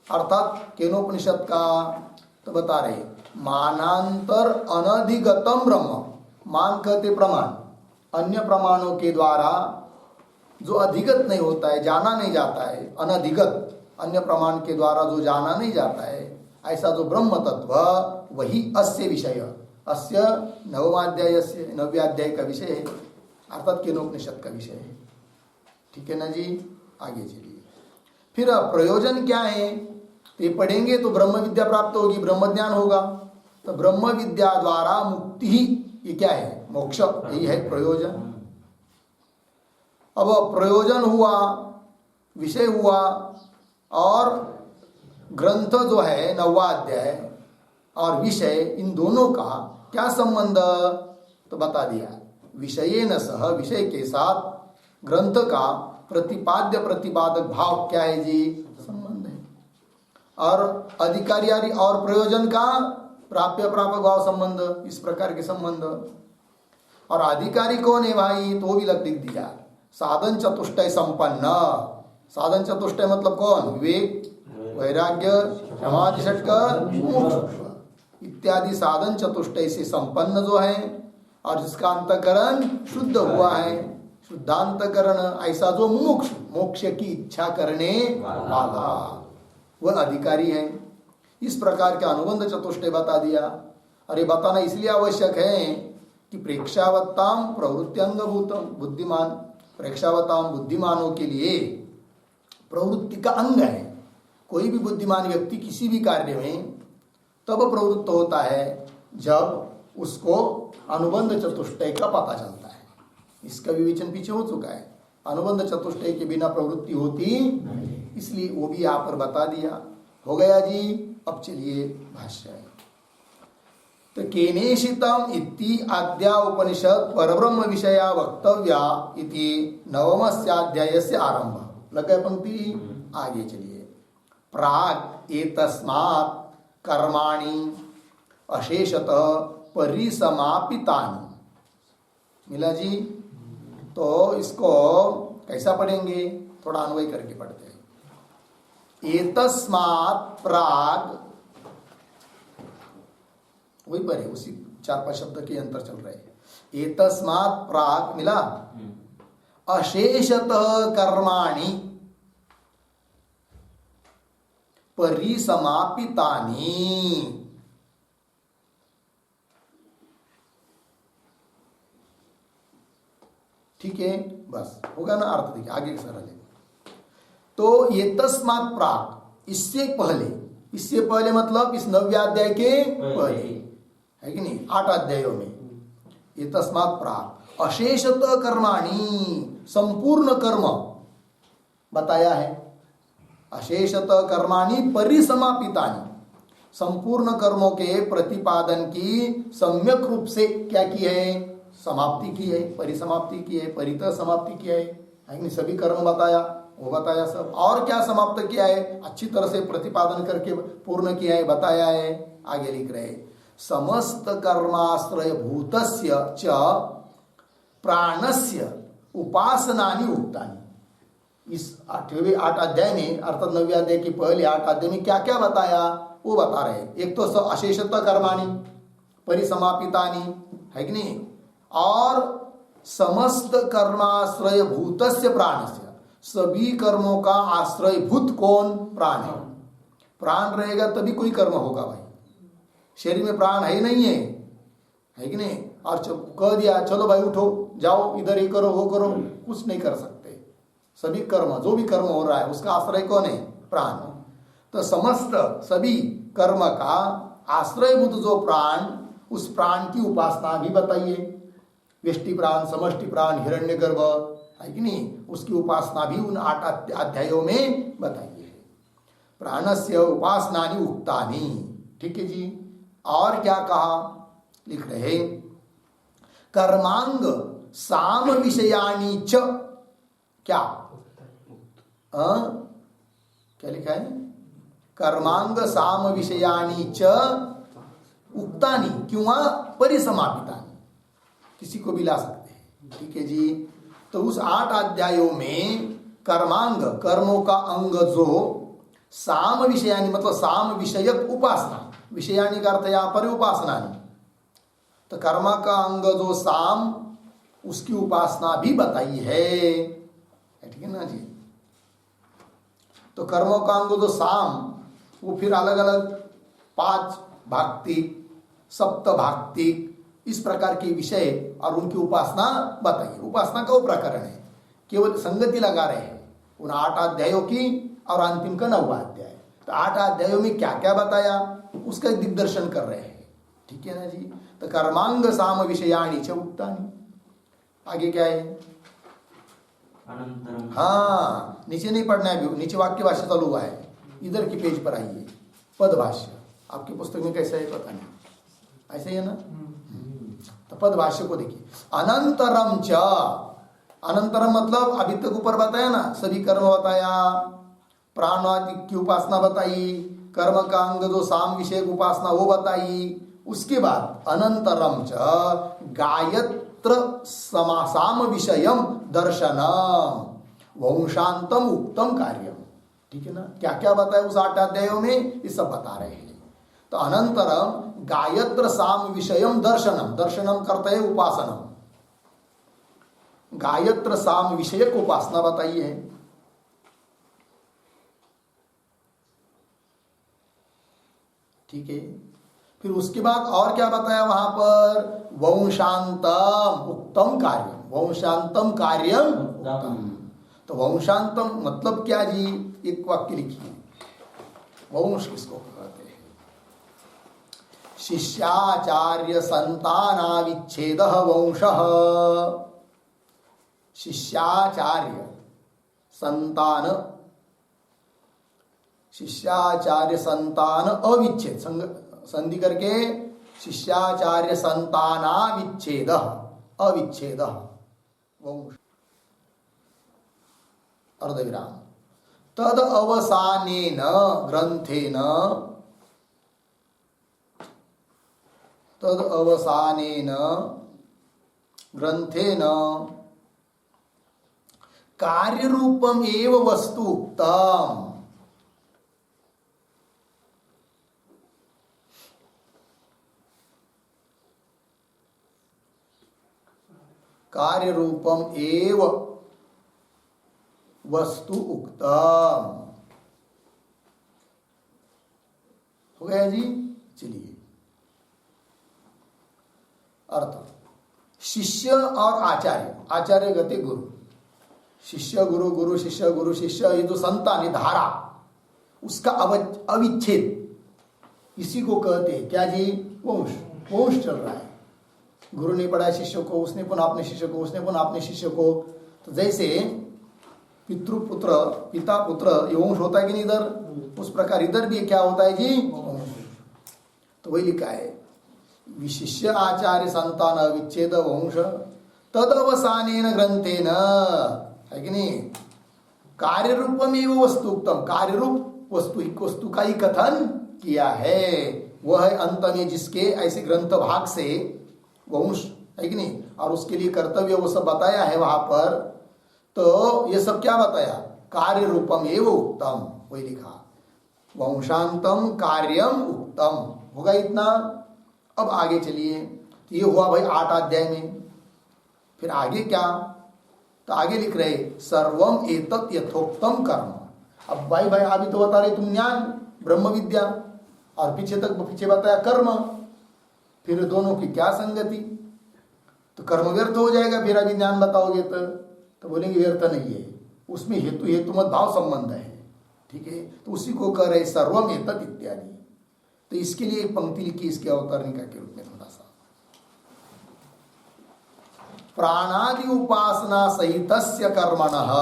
अर्थात केनोपनिषद का? तो बता रहे मानांतर अनधिगतम ब्रह्म। मान कहते प्रमाण, अन्य प्रमाणों के द्वारा जो अधिगत नहीं होता है, जाना नहीं जाता है, अनधिगत, अन्य प्रमाण के द्वारा जो जाना नहीं जाता है, ऐसा जो ब्रह्म तत्व, वही अस्य विषय, अस्य 9वें अध्याय का विषय है, अर्थात केनोपनिषद का विषय है। ठीक है ना जी, आगे चलिए। फिर प्रयोजन क्या है? ये पढ़ेंगे तो ब्रह्म विद्या प्राप्त होगी, ब्रह्म ज्ञान होगा। तो ब्रह्म विद्या द्वारा मुक्ति ही, ये क्या है? मोक्ष, यही है प्रयोजन। अब प्रयोजन हुआ, विषय हुआ, और ग्रंथ जो है 9वां अध्याय और विषय, इन दोनों का क्या संबंध? तो बता दिया, विषयेन सह, विषय के साथ ग्रंथ का प्रतिपाद्य प्रतिपादक भाव क्या है जी? संबंध है। और अधिकारी और प्रयोजन का प्राप्य प्रापक भाव संबंध, इस प्रकार के संबंध। और अधिकारी कौन है भाई? तो भी लिख दिया, साधन चतुष्टय संपन्न। साधन चतुष्टय मतलब कौन? विवेक, वैराग्य, समाधि, षटक, मोक्ष इत्यादि साधन चतुष्टय से संपन्न जो है, और जिसका अंतकरण शुद्ध हुआ है, शुद्धांतकरण, ऐसा जो मोक्ष की इच्छा करने वाला, वह अधिकारी है। इस प्रकार के अनुबंध चतुष्टय बता दिया। अरे बताना इसलिए आवश्यक है कि प्रेक्षावत्ताम प्रवृत्त्यंगभूतम, बुद्धिमान, प्रेक्षावताम बुद्धिमानों के लिए प्रवृत्ति का अंग है। कोई भी बुद्धिमान व्यक्ति किसी भी कार्य में तब प्रवृत्त होता है जब उसको अनुबंध चतुष्टय का पता चलता है। इसका विवेचन पीछे हो चुका है, अनुबंध चतुष्टय के बिना प्रवृत्ति होती नहीं, इसलिए वो भी यहाँ पर बता दिया। हो गया जी। अब चलिए भाष्य। तो केनेशितम इति आद्या उपनिषद परब्रह्म विषया वक्तव्या इति 9वें से आरंभ। लगे पंक्ति, आगे चलिए। प्राग एतस्मात् कर्माणि अशेषतः परिसमापितानि। मिला जी? तो इसको कैसा पढ़ेंगे? थोड़ा अन्वय करके पढ़ते हैं। एतस्मात् प्राग, वही पर है, उसी 4-5 शब्द के अंतर चल रहे हैं। एतस्मात् प्राग मिला, अशेषतः कर्माणि परिसमापितानि। ठीक है, बस होगा ना अर्थ? देखिए आगे सरल है। तो ये तस्मात् प्राक, इससे पहले मतलब इस 9वें अध्याय के पहले है कि नहीं? 8 अध्यायों में ये तस्मात् प्राक अशेषतः कर्माणि, संपूर्ण कर्म बताया है। अशेषतः कर्माणि परिसमापितानि, संपूर्ण कर्मों के प्रतिपादन की सम्यक रूप से क्या की है? समाप्ति की है, परिसमाप्ति की है, परितः समाप्ति की है कि नहीं? सभी कर्म बताया, वो बताया सब। और क्या समाप्त किया है? अच्छी तरह से प्रतिपादन करके पूर्ण किया है, बताया है। आगे लिख रहे, समस्त कर्माश्रय भूतस्य च प्राणस्य उपासनानि उक्तानि। इस 8 अध्याय में, अर्थात 9वें अध्याय के पहले 8 अध्याय में क्या क्या बताया वो बता रहे। एक तो अशेषतः कर्माणि परिसमापितानि, है कि नहीं? और समस्त कर्माश्रय भूतस्य प्राणस्य, सभी कर्मों का आश्रयभूत कौन? प्राण है। प्राण रहेगा तभी कोई कर्म होगा भाई। शरीर में प्राण है ही नहीं है कि नहीं? और कह दिया चलो भाई उठो, जाओ इधर ये करो वो करो, कुछ नहीं कर सकते। सभी कर्म, जो भी कर्म हो रहा है उसका आश्रय कौन है? प्राण। तो समस्त सभी कर्म का आश्रयभूत जो प्राण, उस प्राण की उपासना भी बताइए। व्यष्टि प्राण, समष्टि प्राण, हिरण्यगर्भ, है कि नहीं, उसकी उपासना भी उन 8 अध्यायों में बताई है। प्राणस्य उपासनानि उक्तानि। ठीक है जी। और क्या कहा, लिख रहे कर्मांग साम विषयाणी च, क्या क्या लिखा है, कर्मांग साम विषयाणी च उक्तानि किंवा परिसमापितानि, किसी को भी ला सकते हैं। ठीक है जी। तो उस 8 अध्यायों में कर्मांग, कर्मों का अंग जो साम विषयानी मतलब साम विषयक उपासना, विषयानी का अर्थ यहां पर उपासना नहीं, तो कर्म का अंग जो साम उसकी उपासना भी बताई है। ठीक है ना जी। तो कर्मों का अंग जो साम वो फिर अलग अलग 5 भाक्तिक, सप्त भाक्तिक, इस प्रकार के विषय और उनकी उपासना बताइए। उपासना का वो प्रकरण है, केवल संगति लगा रहे हैं उन 8 अध्यायों की और अंतिम का 9वां अध्याय। तो 8 अध्यायों में क्या क्या बताया उसका दिग्दर्शन कर रहे हैं। ठीक है ना जी। तो कर्मांग साम विषयाणी च उक्तानि। आगे क्या है, अनंतरम। हाँ, नीचे नहीं पढ़ना है, नीचे वाक्य भाष्य चालू हुआ है, इधर की पेज पर आइए। पद भाष्य आपकी पुस्तक में कैसा है पता नहीं, ऐसे ही है ना। तो पद भाष्य को देखिए। अनंतरम च, अनंतरम मतलब अभी तक ऊपर बताया ना, सभी कर्म बताया, प्राणादि की उपासना बताई, कर्म का अंग जो साम विषय उपासना वो बताई। उसके बाद अनंतरम च गायत्र साम विषयम दर्शनम वंशांतम उक्तम कार्यम। ठीक है ना। क्या क्या बताया उस 8 अध्यायों में, ये सब बता रहे हैं। तो अनंतरम गायत्र साम विषयम दर्शनम, दर्शनम करते हैं उपासनम, गायत्र साम विषय को उपासना बताई है। ठीक है। फिर उसके बाद और क्या बताया वहां पर, वंशांतम उक्तम कार्यम, वंशांतम कार्यम उत्तम। तो वंशांतम मतलब क्या जी, एक वाक्य लिखिए। वंश किसको कहते हैं, शिष्याचार्य संतानाविच्छेद वंशः। शिष्याचार्य संतान, शिष्याचार्य संतान अविच्छेद, संधि करके शिष्याचार्य संतानाविच्छेद, अविच्छेद वंश, अर्धविराम। तद अवसानेन ग्रंथेन, तद अवसानेन ग्रंथेन कार्यरूपम एव वस्तु उक्तम। कार्यरूपम एव वस्तु उक्तम। हो गया जी। चलिए अर्थ, शिष्य और आचार्य, आचार्य गति गुरु, शिष्य गुरु, गुरु शिष्य, गुरु शिष्य, ये जो संतान धारा उसका अविच्छेद इसी को कहते हैं क्या जी, वंश। वंश चल रहा है, गुरु ने पढ़ाया शिष्य को, उसने पुनः अपने शिष्य को, उसने पुनः अपने शिष्य को। तो जैसे पितृपुत्र, पिता पुत्र, ये वंश होता है कि नहीं इधर, उस प्रकार इधर भी क्या होता है जी, वंश। तो वही लिखा है, विशिष्य आचार्य संतान अविच्छेद वंश तदवसानेन ग्रंथेन, है कि नहीं, कार्य रूपमेव वस्तु उत्तम, कार्य रूप वस्तु, एक वस्तु का ही कथन किया है, वह है अंत में जिसके ऐसे ग्रंथ भाग से वंश, है कि नहीं, और उसके लिए कर्तव्य वो सब बताया है वहां पर। तो ये सब क्या बताया, कार्य रूपम एव उत्तम, वही लिखा, वंशांतम कार्यम उत्तम। होगा इतना। अब आगे चलिए, तो ये हुआ भाई 8 अध्याय में। फिर आगे क्या, तो आगे लिख रहे सर्वम एतत् यथोक्तम कर्म। अब भाई अभी तो बता रहे तुम ज्ञान ब्रह्म विद्या, और पीछे बताया कर्म, फिर दोनों की क्या संगति, तो कर्म व्यर्थ हो जाएगा। फिर अभी ज्ञान बताओगे तो बोलेंगे व्यर्थ नहीं है, उसमें हेतु हेतु मत भाव संबंध है। ठीक है, तो उसी को कह रहे सर्वम एतत् इत्यादि। तो इसके लिए एक पंक्ति लिखी इसके अवतरणिका के रूप में थोड़ा सा। प्राणादि उपासना सहितस्य कर्मणः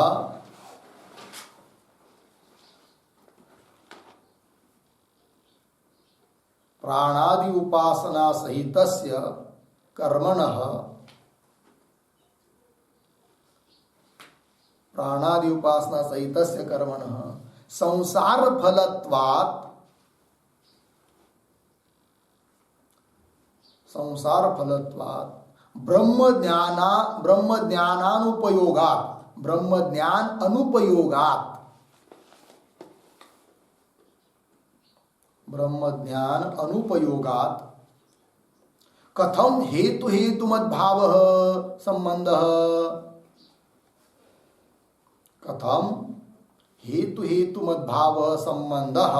प्राणादि उपासना सहितस्य कर्मणः प्राणादि उपासना सहितस्य कर्मणः संसार फलत्वात् ब्रह्म ज्ञान अनुपयोगात् कथम हेतु हेतुमद्भावः संबंधः कथम हेतु हेतुमद्भावः संबंधः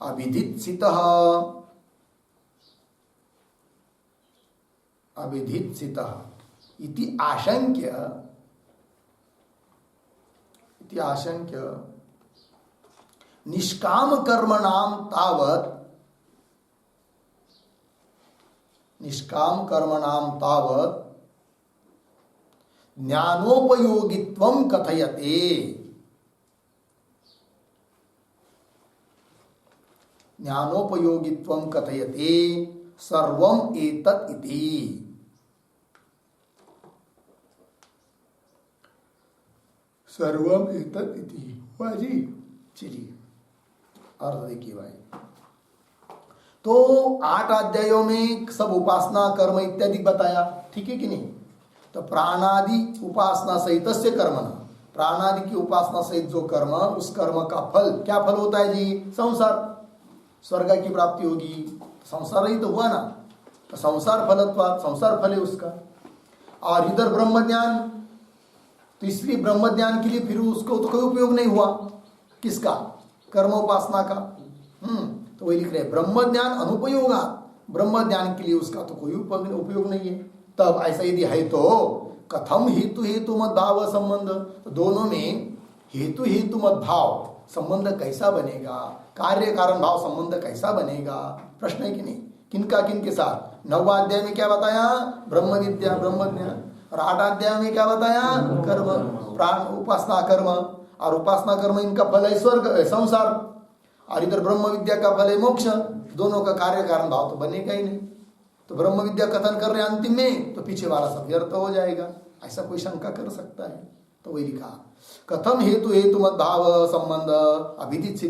अविधित्सितः इति आशंक्य निष्काम कर्मणाम तावत् ज्ञानोपयोगित्वं कथयते सर्वम एतत् इति। हुआ जी। चलिए अर्थ देखिए भाई। तो 8 अध्यायों में सब उपासना कर्म इत्यादि बताया, ठीक है कि नहीं। तो प्राणादि उपासना सहित से कर्म, प्राणादि की उपासना सहित जो कर्म, उस कर्म का फल क्या फल होता है जी? संसार, स्वर्ग की प्राप्ति होगी। संसार ही तो हुआ ना, तो संसार फलत्वा, संसार फल है उसका। और इधर ब्रह्म ज्ञान, तो इसलिए ब्रह्म ज्ञान के लिए फिर उसको तो कोई उपयोग नहीं हुआ। किसका? कर्मोपासना का। तो वही लिख रहे हैं ब्रह्म ज्ञान अनुपयोगा, ब्रह्म ज्ञान के लिए उसका तो कोई उपयोग नहीं है। तब ऐसा यदि है तो कथम हेतु हेतु मद्भाव संबंध, तो दोनों में हेतु हेतु मद्भाव संबंध कैसा बनेगा, कार्य कारण भाव संबंध कैसा बनेगा, प्रश्न है कि नहीं। किनका किनके साथ? 9वां अध्याय में क्या बताया? ब्रह्म विद्या ब्रह्म ज्ञान। और 8वां अध्याय में क्या बताया? कर्म, प्राण उपासना कर्म। और उपासना कर्म इनका फल है स्वर्ग संसार, और इधर ब्रह्म विद्या का फल है मोक्ष। दोनों का कार्य कारण भाव तो बनेगा ही नहीं। तो ब्रह्म विद्या कथन कर रहे हैं अंतिम में, तो पीछे वाला सब व्यर्थ हो जाएगा, ऐसा कोई शंका कर सकता है। तो वही लिखा कथम हेतु हेतु मद्भाव संबंध अभिदित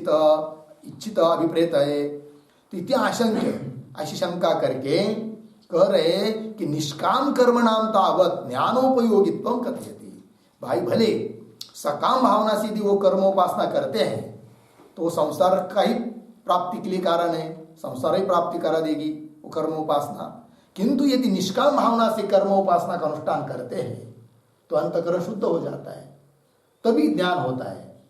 इच्छित अभिप्रेत है। तो इति आशंक्य, ऐसी शंका करके कह रहे कि निष्काम कर्म नाम तावत ज्ञानोपयोगित्वं कथयति। भाई भले सकाम भावना से यदि वो कर्मोपासना करते हैं तो वो संसार का ही प्राप्ति के लिए कारण है, संसार ही प्राप्ति करा देगी वो कर्मोपासना। किंतु यदि निष्काम भावना से कर्मोपासना का अनुष्ठान करते हैं तो अंतःकरण शुद्ध हो जाता है, तभी ज्ञान होता है।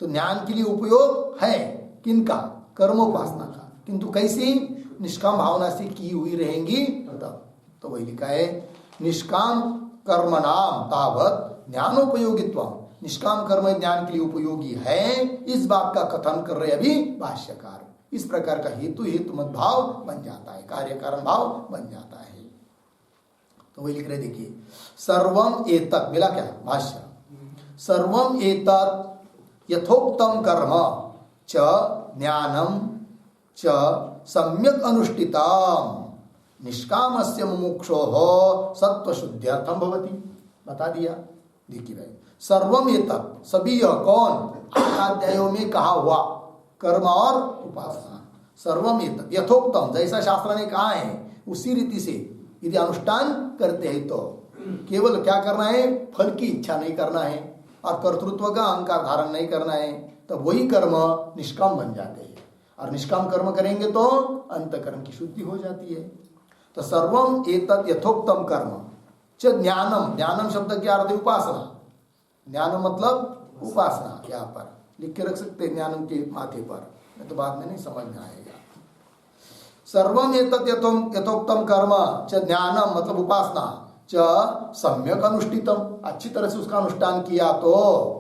तो ज्ञान के लिए उपयोग है किनका? कर्मोपासना का। किंतु कैसे? निष्काम भावना से की हुई रहेंगी तब। तो वही लिखा है निष्काम कर्म नाम तावत ज्ञानोपयोगित्वं, निष्काम कर्म ज्ञान के लिए उपयोगी है, इस बात का कथन कर रहे अभी भाष्यकार। इस प्रकार का हेतु हेतु मत भाव बन जाता है, कार्य कारण भाव बन जाता है। तो वही लिख रहे देखिए सर्वम एतत्, मिला क्या भाष्य? सर्वम एतत् यथोक्तम कर्म च ज्ञानम च सम्यक अनुष्ठितम निष्कामस्य मुमुक्षोः सत्वशुद्ध्यर्थम भवति। बता दिया। देखिए भाई सर्वम एतत्, सभी यह कौन? 8 अध्यायों में कहा हुआ कर्म और उपासना। सर्वम एतत् यथोक्तम, जैसा शास्त्र ने कहा है उसी रीति से यदि अनुष्ठान करते हैं तो केवल क्या करना है? फल की इच्छा नहीं करना है और कर्तृत्व का अहंकार धारण नहीं करना है, तब वही कर्म निष्काम बन जाते हैं। और निष्काम कर्म करेंगे तो अंतःकरण की शुद्धि हो जाती है। तो सर्वम एतत् यथोक्तम कर्म च ज्ञानम, ज्ञानम शब्द क्या अर्थ है? उपासना। ज्ञानम मतलब उपासना, यहाँ पर लिख के रख सकते हैं ज्ञानम के माथे पर, नहीं तो बाद में नहीं समझ में आएगा। सर्वम एतत् यथोक्तम कर्म च ज्ञानम मतलब उपासना च सम्यक अनुष्ठितम, अच्छी तरह से उसका अनुष्ठान किया तो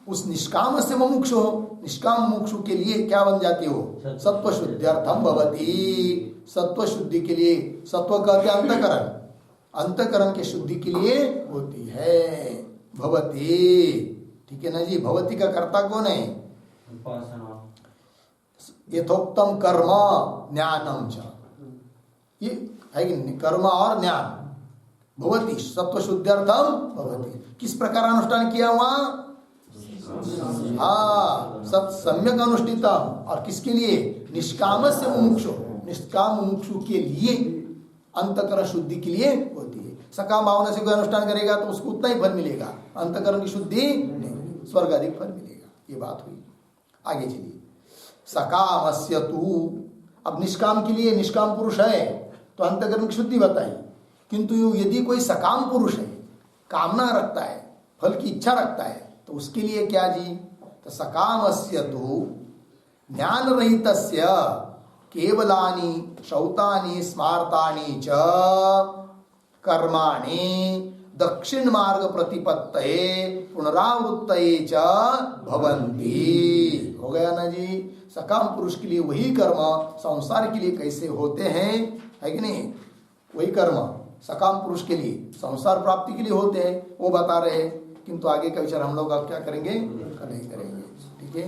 उस निष्काम से मुमुक्षु हो, निष्काम मुमुक्षु के लिए क्या बन जाती हो? सत्व शुद्ध्यर्थम भवति। सत्व शुद्धि के लिए, सत्व कहते अंतःकरण, अंतकरण के शुद्धि के लिए होती है। भवती, ठीक है ना जी। भवती का कर्ता कौन है? यथोक्तम कर्म ज्ञानम च, ये है कि नहीं? कर्म और ज्ञान भवती सत्व शुद्ध्यर्थम भवती। किस प्रकार अनुष्ठान किया हुआ? हाँ, सत सम्यक अनुष्ठितम। और किसके लिए? निष्काम से मुमुक्षु, निष्काम मुमुक्षु के लिए अंतकरण शुद्धि के लिए होती है। सकाम भावना से कोई अनुष्ठान करेगा तो उसको उतना ही फल मिलेगा, अंतकरण की शुद्धि नहीं, स्वर्ग अधिक फल मिलेगा। ये बात हुई। आगे चलिए। सकामस्य तू, अब निष्काम के लिए, निष्काम पुरुष है तो अंतकरण की शुद्धि बताई, किंतु यदि कोई सकाम पुरुष है, कामना रखता है, फल की इच्छा रखता है, तो उसके लिए क्या जी? तो सकामस्य तु ज्ञान रहितस्य केवलानि शौतानि स्मार्तानि च कर्माणि दक्षिण मार्ग प्रतिपत्तये पुनरावृत्तये च भवन्ति। हो गया ना जी। सकाम पुरुष के लिए वही कर्म संसार के लिए कैसे होते हैं, है कि नहीं? वही कर्म सकाम पुरुष के लिए संसार प्राप्ति के लिए होते हैं, वो बता रहे हैं। किंतु आगे का विचार हम लोग अब क्या करेंगे? कल ही करेंगे। ठीक है।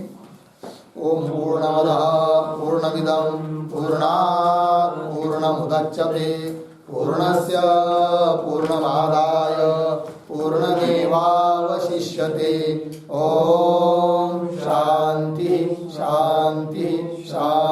ओम पूर्णमदः पूर्णमिदं पूर्णात् पूर्णमुदच्यते पूर्णस्य पूर्णमादाय पूर्णमेवावशिष्यते। ओम शांति शांति शांति।